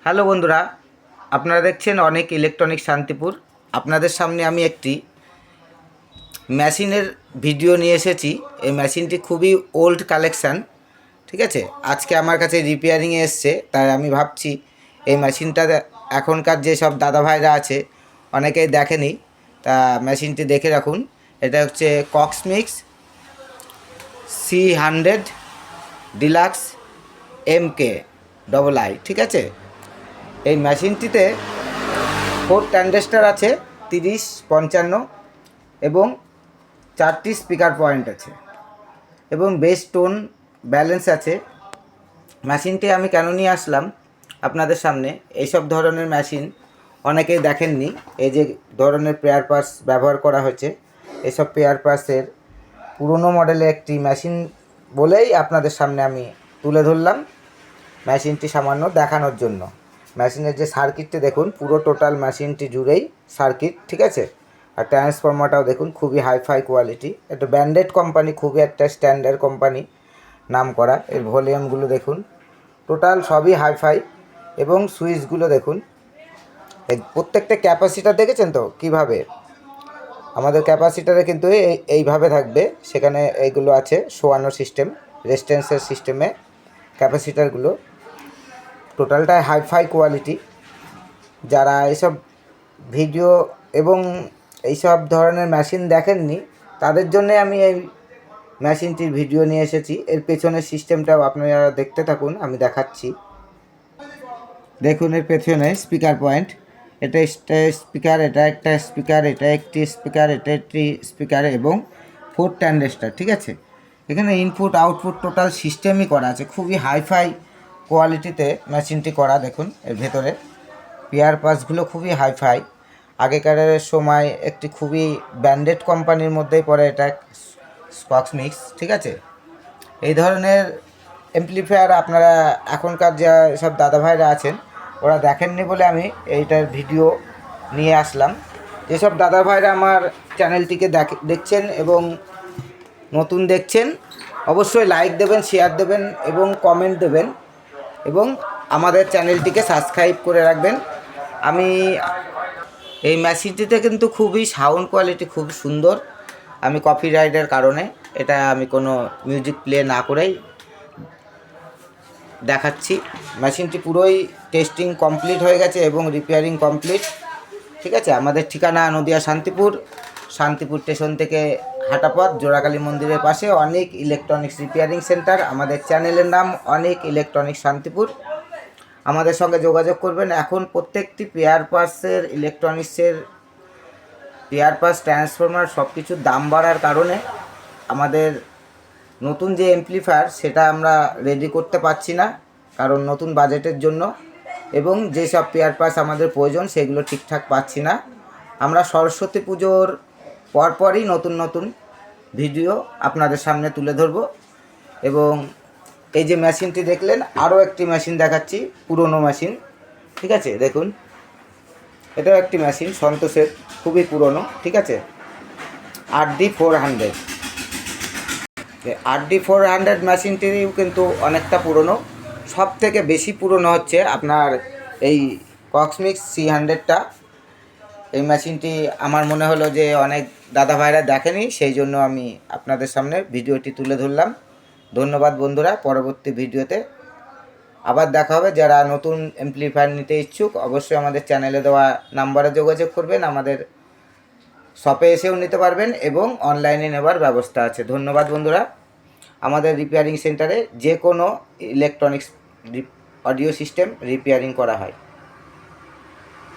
Hello বন্ধুরা, আপনারা দেখছেন অনেক ইলেকট্রনিক শান্তিপুর। আপনাদের সামনে আমি একটি মেশিনের ভিডিও নিয়ে এসেছি। এই মেশিনটি খুবই ওল্ড কালেকশান, ঠিক আছে। আজকে আমার কাছে রিপেয়ারিংয়ে এসছে, তাই আমি ভাবছি এই মেশিনটা এখনকার যেসব দাদা ভাইরা আছে অনেকেই দেখেনি, তা মেশিনটি দেখে রাখুন। এটা হচ্ছে কক্সমিক্স C100 ডিলাক্স MK ঠিক আছে। এই মেশিনটিতে 4 ট্রানজিস্টর আছে, 30, 55 এবং 4টি স্পিকার পয়েন্ট আছে এবং বেস টোন ব্যালেন্স আছে। মেশিনটি আমি কেন নিয়ে আসলাম আপনাদের সামনে, এইসব ধরনের মেশিন অনেকেই দেখেননি। এই যে ধরনের পেয়ার পার্টস ব্যবহার করা হয়েছে, এসব পেয়ার পার্টসের পুরনো মডেলের একটি মেশিন বলেই আপনাদের সামনে আমি তুলে ধরলাম মেশিনটি সামান্য দেখানোর জন্য। মেশিনের যে সার্কিটটি দেখুন, পুরো টোটাল মেশিনটি জুড়েই সার্কিট, ঠিক আছে। আর ট্রান্সফরমারটাও দেখুন, খুবই হাইফাই কোয়ালিটি। এটা ব্র্যান্ডেড কোম্পানি, খুবই একটা স্ট্যান্ডার্ড কোম্পানি নাম করা। এর ভলিউমগুলো দেখুন, টোটাল সবই হাইফাই। এবং সুইচগুলো দেখুন, এই প্রত্যেকটা ক্যাপাসিটার দেখেছেন তো কীভাবে, আমাদের ক্যাপাসিটারে কিন্তু এইভাবে থাকবে, সেখানে এইগুলো আছে শোয়ানো সিস্টেম, রেজিস্ট্যান্সের সিস্টেমে ক্যাপাসিটারগুলো। টোটালটাই হাইফাই কোয়ালিটি। যারা এইসব ভিডিও এবং এইসব ধরনের মেশিন দেখেননি তাদের জন্যে আমি এই মেশিনটির ভিডিও নিয়ে এসেছি। এর পেছনের সিস্টেমটাও আপনারা দেখতে থাকুন, আমি দেখাচ্ছি। দেখুন এর পেছনে স্পিকার পয়েন্ট, এটা একটা স্পিকার, এটা একটা স্পিকার, এটা একটি স্পিকার, এটা একটি স্পিকার এবং 4 ট্রানজিস্টর, ঠিক আছে। এখানে ইনপুট আউটপুট টোটাল সিস্টেমই করা আছে, খুবই হাইফাই কোয়ালিটিতে মেশিনটি করা। দেখুন এর ভেতরে পেয়ার পাসগুলো খুবই হাইফাই। আগেকারের সময় একটি খুবই ব্র্যান্ডেড কোম্পানির মধ্যেই পড়ে এটা, কক্সমিক্স, ঠিক আছে। এই ধরনের এমপ্লিফায়ার আপনারা এখনকার যে সব দাদা ভাইরা আছেন ওরা দেখেননি বলে আমি এইটার ভিডিও নিয়ে আসলাম। যেসব দাদা ভাইরা আমার চ্যানেলটিকে দেখছেন এবং নতুন দেখছেন, অবশ্যই লাইক দেবেন, শেয়ার দেবেন এবং কমেন্ট দেবেন এবং আমাদের চ্যানেলটিকে সাবস্ক্রাইব করে রাখবেন। আমি এই মেশিনটিতে কিন্তু খুবই সাউন্ড কোয়ালিটি খুব সুন্দর। আমি কপিরাইটের কারণে এটা আমি কোনো মিউজিক প্লে না করেই দেখাচ্ছি। মেশিনটি পুরোই টেস্টিং কমপ্লিট হয়ে গেছে এবং রিপেয়ারিং কমপ্লিট, ঠিক আছে। আমাদের ঠিকানা নদিয়া শান্তিপুর স্টেশন থেকে হাঁটাপথ, জোড়াকালী মন্দিরের পাশে অনেক ইলেকট্রনিক্স রিপেয়ারিং সেন্টার। আমাদের চ্যানেলের নাম অনেক ইলেকট্রনিক্স শান্তিপুর। আমাদের সঙ্গে যোগাযোগ করবেন। এখন প্রত্যেকটি পেয়ার পার্টসের, ইলেকট্রনিক্সের পেয়ার পার্টস, ট্রান্সফরমার সব কিছুর দাম বাড়ার কারণে আমাদের নতুন যে এমপ্লিফায়ার সেটা আমরা রেডি করতে পারছি না, কারণ নতুন বাজেটের জন্য। এবং যেসব পেয়ার পার্টস আমাদের প্রয়োজন সেগুলো ঠিকঠাক পাচ্ছি না। আমরা সরস্বতী পুজোর পরপরই নতুন নতুন ভিডিও আপনাদের সামনে তুলে ধরব। এবং এই যে মেশিনটি দেখলেন, আরও একটি মেশিন দেখাচ্ছি, পুরনো মেশিন, ঠিক আছে। দেখুন এটাও একটি মেশিন সন্তোষের, খুবই পুরনো, ঠিক আছে। RD400, RD400 মেশিনটিও কিন্তু অনেকটা পুরনো। সব থেকে বেশি পুরনো হচ্ছে আপনার এই কক্সমিক্স C100টা। এই মেশিনটি আমার মনে হলো যে অনেক দাদা ভাইরা দেখেনি, সেই জন্য আমি আপনাদের সামনে ভিডিওটি তুলে ধরলাম। ধন্যবাদ বন্ধুরা, পরবর্তী ভিডিওতে আবার দেখা হবে। যারা নতুন এমপ্লিফায়ার নিতে ইচ্ছুক অবশ্যই আমাদের চ্যানেলে দেওয়া নাম্বারে যোগাযোগ করবেন। আমাদের শপে এসেও নিতে পারবেন এবং অনলাইনে নেবার ব্যবস্থা আছে। ধন্যবাদ বন্ধুরা। আমাদের রিপেয়ারিং সেন্টারে যে কোনো ইলেকট্রনিক্স অডিও সিস্টেম রিপেয়ারিং করা হয়।